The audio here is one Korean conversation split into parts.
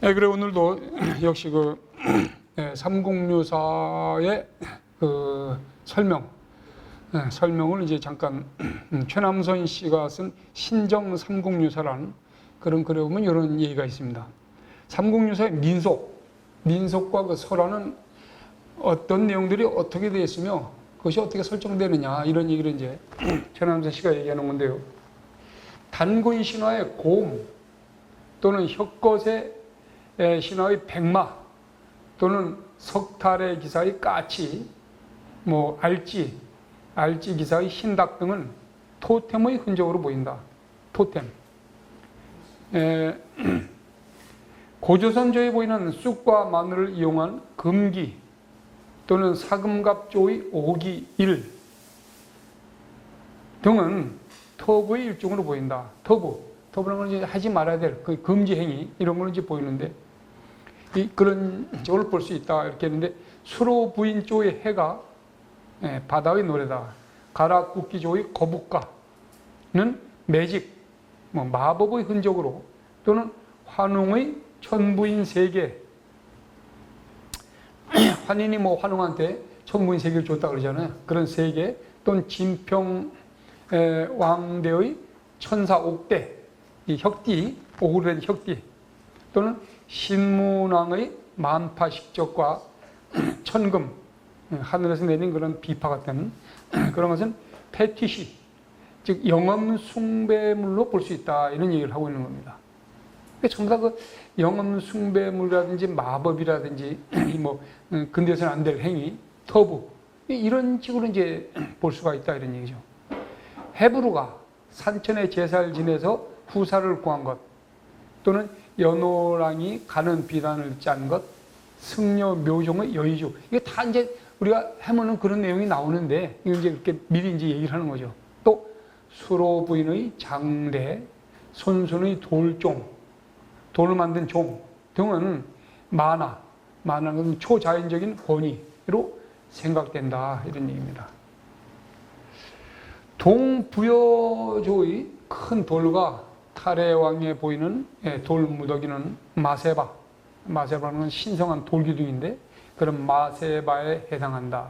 네, 그래 오늘도 역시 삼국유사의 설명을 이제 잠깐 최남선 씨가 쓴 신정 삼국유사라는 그런 글에 보면 이런 얘기가 있습니다. 삼국유사의 민속과 그 설화는 어떤 내용들이 어떻게 되어 있으며 그것이 어떻게 설정되느냐 이런 얘기를 이제 최남선 씨가 얘기하는 건데요. 단군 신화의 고음 또는 혁거세 신화의 백마 또는 석탈의 기사의 까치, 알지 기사의 흰닭 등은 토템의 흔적으로 보인다. 토템. 고조선조에 보이는 쑥과 마늘을 이용한 금기 또는 사금갑조의 오기일 등은 터부의 일종으로 보인다. 터부라는 건 이제 하지 말아야 될 그 금지 행위 이런 거는 이제 보이는데 그런 쪽을 볼 수 있다 이렇게 했는데 수로부인조의 해가 바다의 노래다. 가락국기조의 거북가는 매직 마법의 흔적으로 또는 환웅의 천부인 세계 환인이 환웅한테 천부인 세계를 줬다 그러잖아요. 그런 세계 또는 진평 왕대의 천사 옥대 이 혁띠 오후된 혁띠 또는 신문왕의 만파식적과 천금 하늘에서 내린 그런 비파 같은 그런 것은 패티시 즉 영엄숭배물로 볼 수 있다 이런 얘기를 하고 있는 겁니다. 전부 다 그 영엄숭배물이라든지 마법이라든지 근대에서는 안 될 행위, 터부 이런 식으로 이제 볼 수가 있다 이런 얘기죠. 헤브루가 산천에 제사를 지내서 후사를 구한 것 또는 연호랑이 가는 비단을 짠 것, 승려 묘종의 여의주 이게 다 이제 우리가 해보는 그런 내용이 나오는데 이걸 이제 이렇게 미리 이제 얘기를 하는 거죠. 또 수로 부인의 장례, 손순의 돌종, 돌을 만든 종 등은 만화는 초자연적인 권위로 생각된다 이런 얘기입니다. 동부여조의 큰 돌과 탈해왕에 보이는 돌무더기는 마세바는 건 신성한 돌기둥인데 그런 마세바에 해당한다.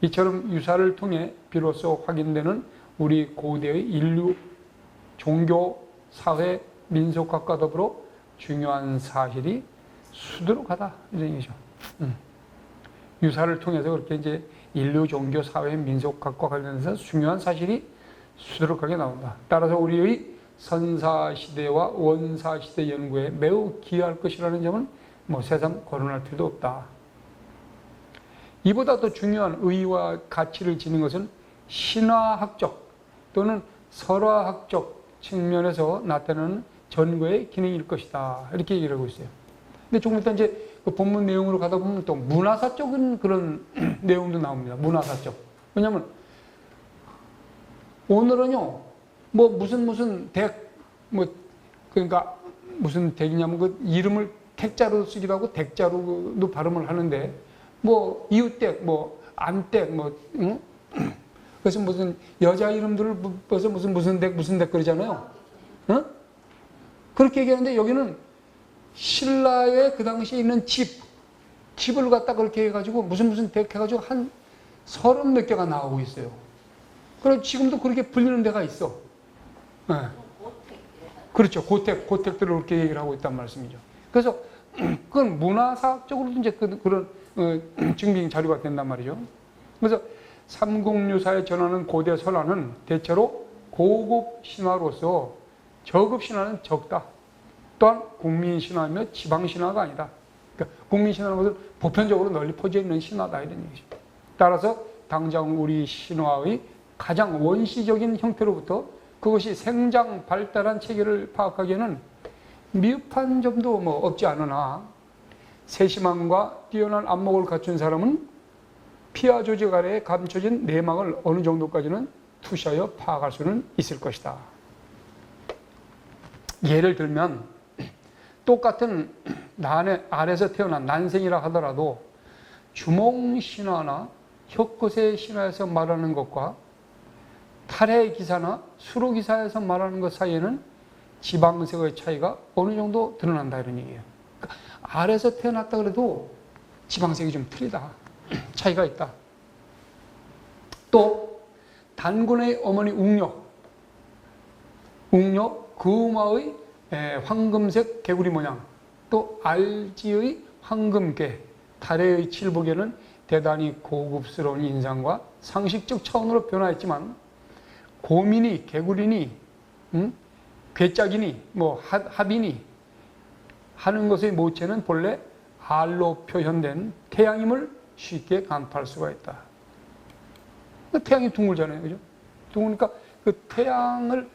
이처럼 유사를 통해 비로소 확인되는 우리 고대의 인류, 종교, 사회, 민속학과 더불어 중요한 사실이 수두룩하다 이런 얘기죠. 유사를 통해서 그렇게 이제 인류, 종교, 사회, 민속학과 관련해서 중요한 사실이 수두룩하게 나온다. 따라서 우리의 선사시대와 원사시대 연구에 매우 기여할 것이라는 점은 새삼 거론할 필요도 없다. 이보다 더 중요한 의의와 가치를 지닌 것은 신화학적 또는 설화학적 측면에서 나타나는 전거의 기능일 것이다. 이렇게 얘기를 하고 있어요. 근데 조금 이따 이제 그 본문 내용으로 가다 보면 또 문화사적인 그런 내용도 나옵니다. 문화사적. 왜냐하면 오늘은요, 무슨 댁, 그러니까 무슨 댁이냐면 그 이름을 택자로 쓰기도 하고 댁자로도 발음을 하는데, 이웃댁, 안댁, 응? 그래서 무슨 여자 이름들을 벌써 무슨 댁 그러잖아요. 응? 그렇게 얘기하는데 여기는 신라의 그 당시에 있는 집을 갖다 그렇게 해가지고 무슨 댁 해가지고 한 30몇 개가 나오고 있어요. 그래서 지금도 그렇게 불리는 데가 있어. 네. 그렇죠. 고택들을 그렇게 얘기를 하고 있단 말씀이죠. 그래서 그건 문화사학적으로도 이제 그런 증빙 자료가 된단 말이죠. 그래서 삼국유사에 전하는 고대 설화는 대체로 고급 신화로서 저급 신화는 적다. 또한 국민신화며 지방신화가 아니다. 그러니까 국민신화는 것은 보편적으로 널리 퍼져 있는 신화다 이런 얘기죠. 따라서 당장 우리 신화의 가장 원시적인 형태로부터 그것이 생장 발달한 체계를 파악하기에는 미흡한 점도 없지 않으나 세심함과 뛰어난 안목을 갖춘 사람은 피하 조직 아래에 감춰진 내막을 어느 정도까지는 투시하여 파악할 수는 있을 것이다. 예를 들면 똑같은 아래서 태어난 난생이라 하더라도 주몽신화나 혁거세 신화에서 말하는 것과 탈해 기사나 수로 기사에서 말하는 것 사이에는 지방색의 차이가 어느 정도 드러난다 이런 얘기예요. 그러니까 알에서 태어났다 그래도 지방색이 좀 틀리다. 차이가 있다. 또 단군의 어머니 웅녀 금화의 황금색 개구리 모양, 또 알지의 황금괴, 달의 칠복에는 대단히 고급스러운 인상과 상식적 차원으로 변화했지만 곰이니 개구리니 괴짝이니 뭐 합이니 하는 것의 모체는 본래 알로 표현된 태양임을 쉽게 간파할 수가 있다. 태양이 둥글잖아요, 그죠? 둥그러니까 그 태양을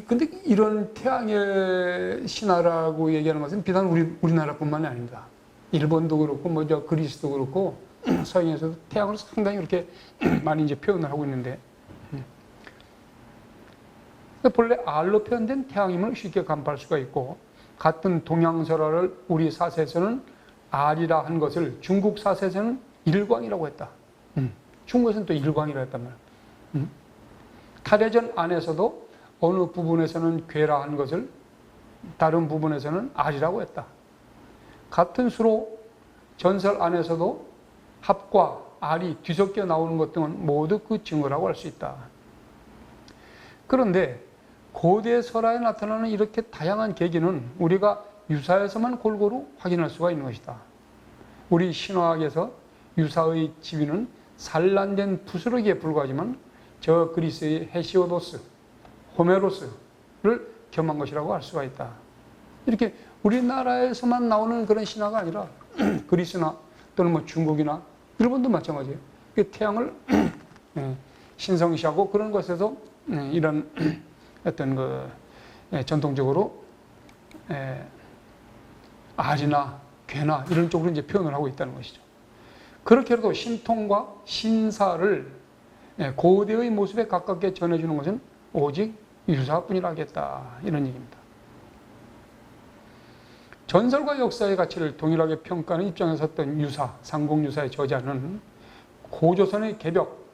근데 이런 태양의 신화라고 얘기하는 것은 비단 우리나라뿐만이 아닙니다. 일본도 그렇고 뭐 그리스도 그렇고 서양에서도 태양을 상당히 이렇게 많이 이제 표현을 하고 있는데 본래 알로 표현된 태양임을 쉽게 간파할 수가 있고, 같은 동양설화를 우리 사세에서는 알이라 한 것을 중국 사세에서는 일광이라고 했다. 중국에서는 또 일광이라 했단 말이야. 탈해전 안에서도 어느 부분에서는 괴라 한 것을 다른 부분에서는 알이라고 했다. 같은 수로 전설 안에서도 합과 알이 뒤섞여 나오는 것 등은 모두 그 증거라고 할 수 있다. 그런데 고대 설화에 나타나는 이렇게 다양한 계기는 우리가 유사에서만 골고루 확인할 수가 있는 것이다. 우리 신화학에서 유사의 지위는 산란된 부스러기에 불과하지만 저 그리스의 헤시오도스, 호메로스를 겸한 것이라고 할 수가 있다. 이렇게 우리나라에서만 나오는 그런 신화가 아니라 그리스나 또는 뭐 중국이나 일본도 마찬가지예요. 태양을 신성시하고 그런 것에서 이런 어떤 그 전통적으로 알이나 괴나 이런 쪽으로 이제 표현을 하고 있다는 것이죠. 그렇게라도 신통과 신사를 고대의 모습에 가깝게 전해주는 것은 오직 유사뿐이라 하겠다, 이런 얘기입니다. 전설과 역사의 가치를 동일하게 평가하는 입장에 섰던 유사, 삼국유사의 저자는 고조선의 개벽,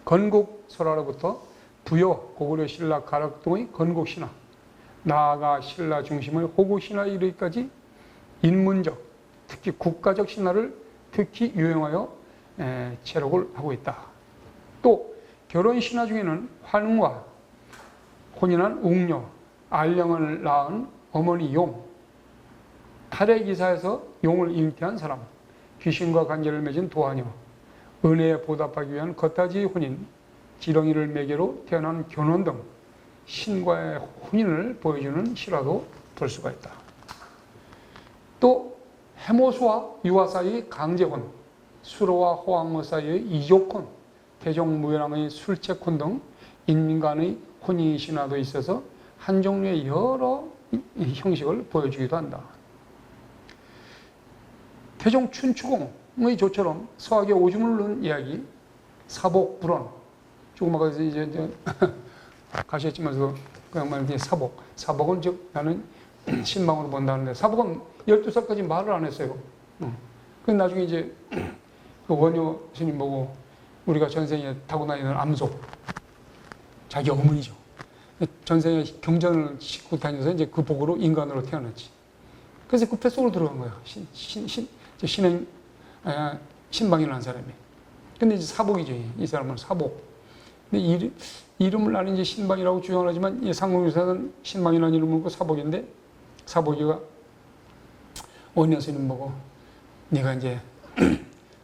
건국설화로부터 부여, 고구려 신라 가락 등의 건국신화, 나아가 신라 중심의 호국신화에 이르기까지 인문적, 특히 국가적 신화를 특히 유행하여 체록을 하고 있다. 또 결혼신화 중에는 환웅과 혼인한 웅녀, 알령을 낳은 어머니 용, 탈해기사에서 용을 잉태한 사람, 귀신과 관계를 맺은 도화녀, 은혜에 보답하기 위한 겉가지 혼인, 지렁이를 매개로 태어난 견훤 등 신과의 혼인을 보여주는 실화도 볼 수가 있다. 또 해모수와 유화 사이의 강제혼, 수로와 호황모 사이의 이족혼, 태종무연왕의 술책혼 등 인민 간의 혼인 신화도 있어서 한 종류의 여러 형식을 보여주기도 한다. 태종 춘추공의 조처럼 서학에 오줌을 넣은 이야기, 사복불언, 조금 아까 이제 가셨지만서 그냥 사복은 즉 나는 신망으로 본다는데, 사복은 12살까지 말을 안 했어요. 그 나중에 이제 그 원효 스님 보고 우리가 전생에 타고 다니는 암소, 자기 어머니죠. 전생에 경전을 싣고 다녀서 이제 그 복으로 인간으로 태어났지. 그래서 그 뱃속으로 들어간 거야. 신방이라는 사람이. 근데 이제 사복이죠. 이 사람은 사복. 근데 이름을 나는 이제 신방이라고 주장을 하지만 이 삼국유사는 신방이라는 이름을 물고 사복인데, 사복이가 원효 스님 보고 네가 이제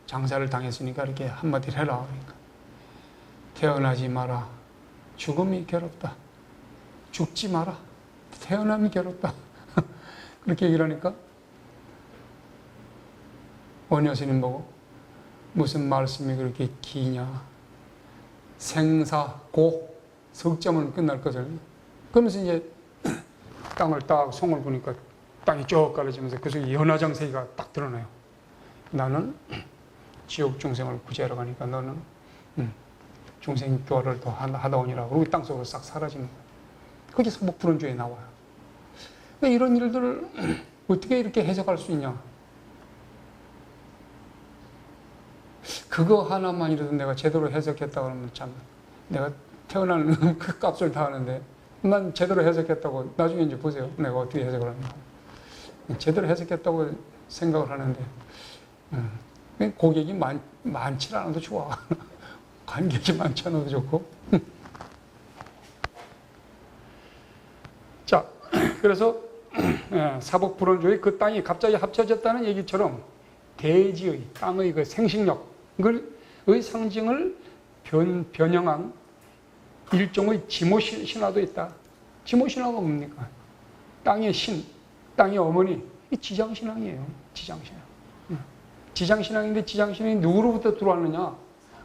장사를 당했으니까 이렇게 한마디를 해라. 그러니까 태어나지 마라. 죽음이 괴롭다. 죽지 마라. 태어남이 괴롭다. 그렇게 얘기를 하니까 원효 스님 보고 무슨 말씀이 그렇게 기냐. 생사고 석자면 끝날 것을. 그러면서 이제 땅을 딱 송을 보니까 땅이 쭉 가려지면서 그 속에 연화장세기가 딱 드러나요. 나는 지옥 중생을 구제하러 가니까 너는 중생 교화를 더 하다 오니라. 그리고 땅속으로 싹 사라지는 거예요. 그게 사복불언주에 나와요. 그러니까 이런 일들을 어떻게 이렇게 해석할 수 있냐. 그거 하나만이라도 내가 제대로 해석했다 그러면 참 내가 태어나는 그 값을 다 하는데, 난 제대로 해석했다고 나중에 이제 보세요. 내가 어떻게 해석을 하는가. 제대로 해석했다고 생각을 하는데 고객이 많지 않아도 좋아. 관객이 많지 않아도 좋고. 자, 그래서 사복불원주의 그 땅이 갑자기 합쳐졌다는 얘기처럼 대지의 땅의 그 생식력의 상징을 변형한 일종의 지모신화도 있다. 지모신화가 뭡니까? 땅의 신, 땅의 어머니, 이 지장신앙이에요. 지장신앙. 지장신앙인데 지장신앙이 누구로부터 들어왔느냐?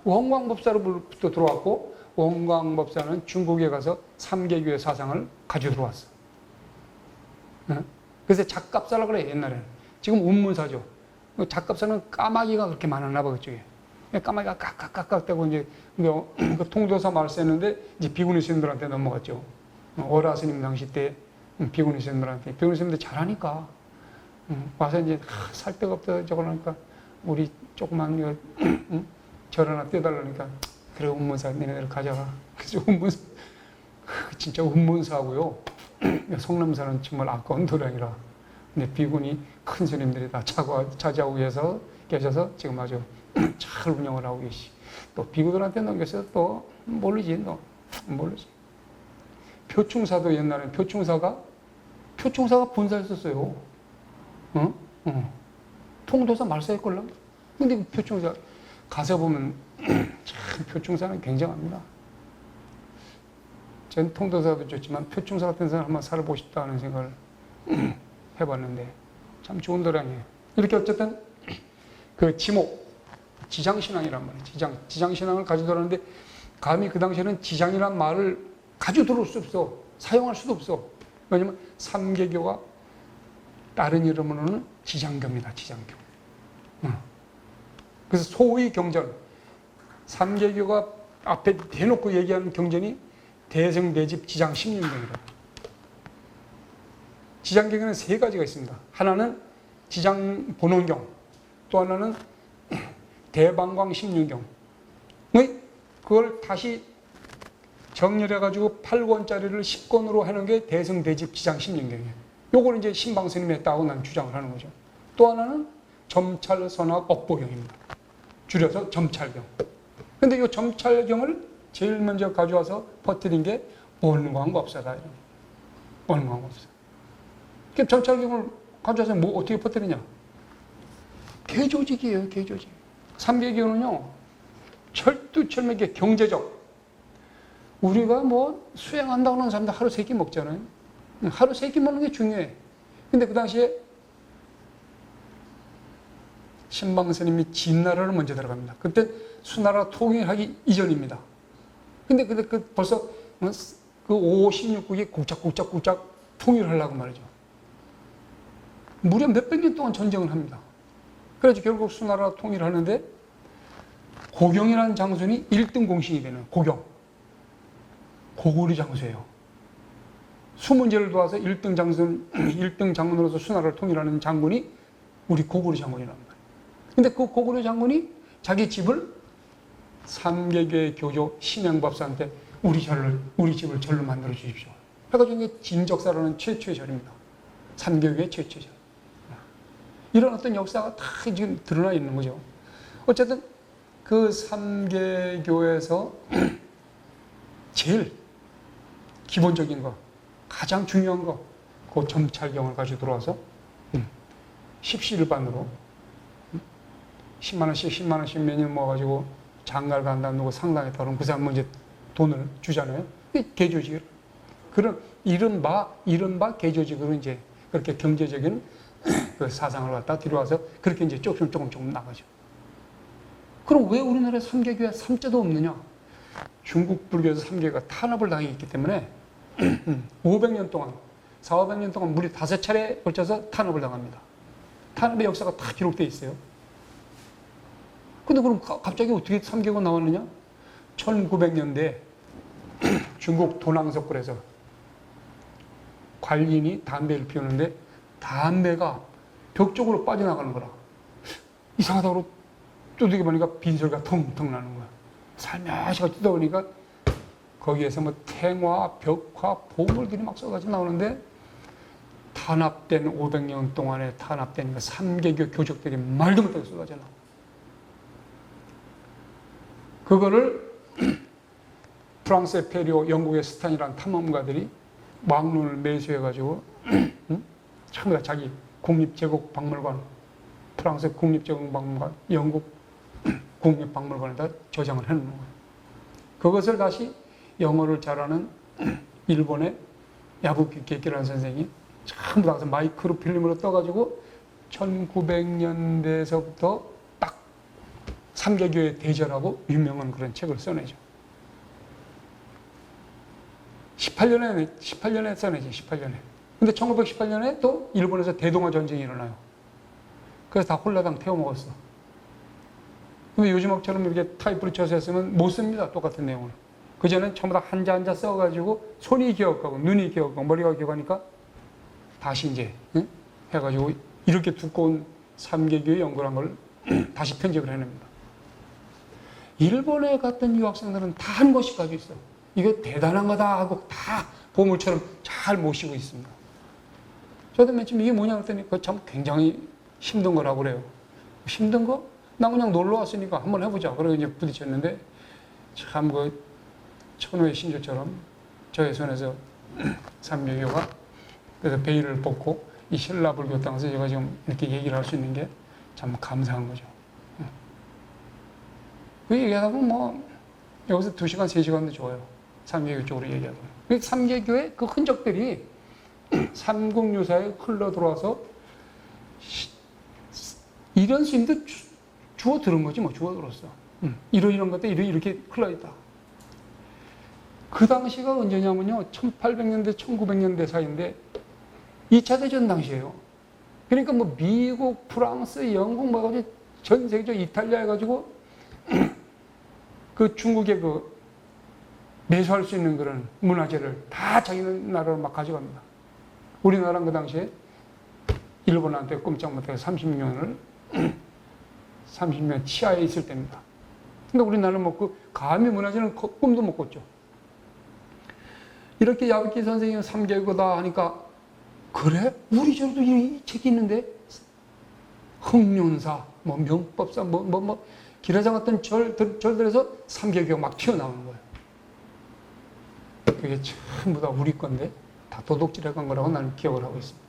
원광법사로부터 들어왔고, 원광법사는 중국에 가서 삼계교의 사상을 가지고 들어왔어. 그래서 작갑사라고 그래, 옛날에는. 지금 운문사죠. 작갑사는 까마귀가 그렇게 많았나 봐, 그쪽에. 까마귀가 깍깍깍깍대고 이제 그 통도사 말 쓰는데 이제 비구니 스님들한테 넘어갔죠. 어라 스님 당시 때 비구니 스님들한테. 비구니 스님들 잘하니까. 와서 이제 살 데가 없다 저거 하니까 우리 조그만 절 하나 떼달라니까 그래 운문사 니네들 가져가. 그래서 운문사 진짜 운문사하고요. 성남사는 정말 아까운 도량이라. 근데 비구니 큰 스님들이 다 차지하고 계셔서 지금 아주 잘 운영을 하고 계시. 또 비구들한테 넘겨서 또 모르지, 너 모르지. 표충사도 옛날에 표충사가 본사였었어요. 통도사 말사였걸라. 근데 표충사 가서 보면 참 표충사는 굉장합니다. 전 통도사도 좋지만 표충사 같은 사람 한번 살아보고 싶다 하는 생각을 해봤는데 참 좋은 도량이에요. 이렇게 어쨌든 그 지장신앙이란 말이에요. 지장신앙을 가지고 들었는데 감히 그 당시에는 지장이란 말을 가지고 들어올 수 없어. 사용할 수도 없어. 왜냐면 삼계교가 다른 이름으로는 지장교입니다. 지장교. 그래서 소의 경전, 삼계교가 앞에 대놓고 얘기하는 경전이 대승대집 지장 16경이다. 지장경에는 세 가지가 있습니다. 하나는 지장 본원경, 또 하나는 대방광 16경. 그걸 다시 정렬해가지고 8권짜리를 10권으로 하는 게 대승대집 지장 16경이에요. 요걸 이제 신방스님이 했다고 난 주장을 하는 거죠. 또 하나는 점찰선학 업보경입니다. 줄여서 점찰경. 근데 이 점찰경을 제일 먼저 가져와서 퍼뜨린 게 원광법사다. 원광법사. 그 점찰경을 가져와서 뭐 어떻게 퍼뜨리냐? 개조직이에요, 개조직. 삼계교는요, 철두철미하게 경제적. 우리가 뭐 수행한다고 하는 사람들 하루 3끼 먹잖아요. 하루 3끼 먹는 게 중요해. 근데 그 당시에 신방스님이 진나라를 먼저 들어갑니다. 그때 수나라 통일하기 이전입니다. 근데 벌써 그 56국이 굵작굵작 통일하려고 말이죠. 무려 몇백 년 동안 전쟁을 합니다. 그래서 결국 수나라 통일하는데 고경이라는 장군이 1등 공신이 되는 고경. 고구려 장수예요. 수문제를 도와서 1등 장군으로서 수나라를 통일하는 장군이 우리 고구려 장군이란 말이에요. 근데 그 고구려 장군이 자기 집을 삼계교의 교조 신양법사한테 우리 집을 절로 만들어 주십시오. 해가지고 이게 진적사라는 최초의 절입니다. 삼계교의 최초의 절. 이런 어떤 역사가 다 지금 드러나 있는 거죠. 어쨌든 그 삼계교에서 제일 기본적인 거, 가장 중요한 거, 그 점찰경을 가지고 들어와서 십시일반으로 10만원씩 매년 모아가지고 장가를 간다, 누구 상당에 따르면 그 사람 이제 돈을 주잖아요. 개조직. 그런 이른바 개조직으로 이제 그렇게 경제적인 그 사상을 갖다 들어와서 그렇게 이제 조금 나가죠. 그럼 왜 우리나라에 삼계교에 삼자도 없느냐? 중국 불교에서 삼계가 탄압을 당했기 때문에 500년 동안, 400년 동안 무려 5차례 걸쳐서 탄압을 당합니다. 탄압의 역사가 다 기록되어 있어요. 근데 그럼 갑자기 어떻게 삼계가 나왔느냐? 1900년대 중국 도낭석굴에서 관리인이 담배를 피우는데 담배가 벽 쪽으로 빠져나가는 거라. 이상하다고 두들겨 보니까 빈소리가 텅텅 나는 거야. 살며시 뜯어보니까 거기에서 뭐 탱화, 벽화, 보물들이 막 쏟아져 나오는데 탄압된 500년 동안에 탄압된 그 3개교 교적들이 말도 못하게 쏟아져나. 그거를 프랑스의 페리오, 영국의 스탄이라는 탐험가들이 왕론을 매수해가지고 전부 다 자기 국립제국박물관, 프랑스 국립제국박물관, 영국 국립박물관에다 저장을 해놓는 거예요. 그것을 다시 영어를 잘하는 일본의 야부키 게키라는 선생이 전부 다 마이크로 필름으로 떠가지고 1900년대에서부터 딱 3개교에 대절하고 유명한 그런 책을 써내죠. 18년에 써내지, 18년에. 근데 1918년에 또 일본에서 대동아 전쟁이 일어나요. 그래서 다 홀라당 태워먹었어. 근데 요즘처럼 이렇게 타이프로 쳐서 했으면 못 씁니다. 똑같은 내용을. 그전엔 전부 다 한자 한자 써가지고 손이 기억하고 눈이 기억하고 머리가 기억하니까 다시 이제 해가지고 이렇게 두꺼운 3개교의 연구란 걸 다시 편집을 해냅니다. 일본에 갔던 유학생들은 다 한 권씩 가지고 있어요. 이거 대단한 거다 하고 다 보물처럼 잘 모시고 있습니다. 저도 맨 처음 이게 뭐냐 했더니 그거 참 굉장히 힘든 거라고 그래요. 힘든 거? 나 그냥 놀러 왔으니까 한번 해보자. 그러고 이제 부딪혔는데 참 그 천호의 신조처럼 저의 손에서 3개교가 그래서 베일을 벗고 이 신라 불교 땅에서 제가 지금 이렇게 얘기를 할 수 있는 게 참 감사한 거죠. 그 얘기하다 보면 뭐 여기서 2시간, 3시간도 좋아요. 3개교 쪽으로 얘기하다 보면. 3개교의 그 흔적들이 삼국유사에 흘러 들어와서 이런 스님도 주워 들은 거지 뭐 주워 들었어. 이런 것들 이렇게 흘러 있다. 그 당시가 언제냐면요. 1800년대, 1900년대 사이인데 2차 대전 당시예요. 그러니까 뭐 미국, 프랑스, 영국 뭐 가지고 전 세계적 이탈리아 해가지고 그 중국에 그 매수할 수 있는 그런 문화재를 다 자기 나라로 막 가져갑니다. 우리나라는 그 당시에 일본한테 꼼짝 못하게 30년 치하에 있을 때입니다. 근데 우리나라는 뭐 그 감히 문화재는 꿈도 못 꿨죠. 이렇게 야부키 선생님은 3개교다 하니까 그래? 우리 저도 이 책이 있는데 흥륜사, 뭐 명법사, 기라장 같은 절들에서 3개교가 막 튀어나오는 거예요. 그게 전부 다 우리 건데 다 도둑질해간 거라고 나는 기억을 하고 있습니다.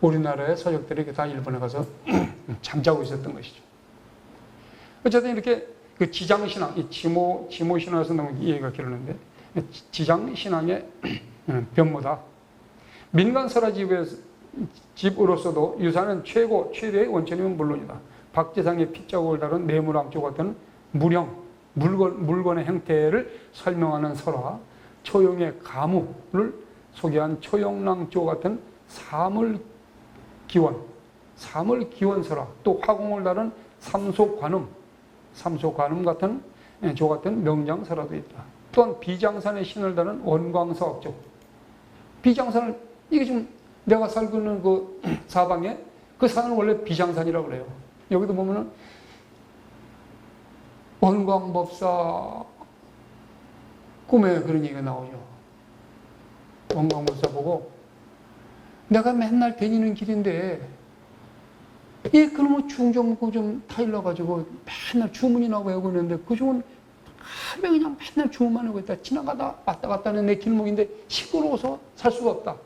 우리나라의 서적들이 다 일본에 가서 잠자고 있었던 것이죠. 어쨌든 이렇게 그 지장신앙, 이 지모신앙에서 너무 이해가 길었는데 지장신앙의 변모다. 민간 설화집으로서도 유사는 최대의 원천이면 물론이다. 박지상의 핏자국을 다룬 뇌물왕조 같은 물건의 형태를 설명하는 설화, 초용의 가무를 소개한 초용랑조 같은 사물기원 설화, 또 화공을 다룬 삼소관음 같은 조 같은 명장설화도 있다. 또한 비장산의 신을 다룬 원광사업조. 비장산을 이게 지금 내가 살고 있는 그 사방에 그 산은 원래 비장산이라고 그래요. 여기도 보면은 원광법사 꿈에 그런 얘기가 나오죠. 원광법사 보고 내가 맨날 다니는 길인데 그놈의 중정부 좀 타일러가지고 맨날 주문이나 외우고 있는데 그 중은 하루에 그냥 맨날 주문만 하고 있다. 지나가다 왔다 갔다 하는 내 길목인데 시끄러워서 살 수가 없다.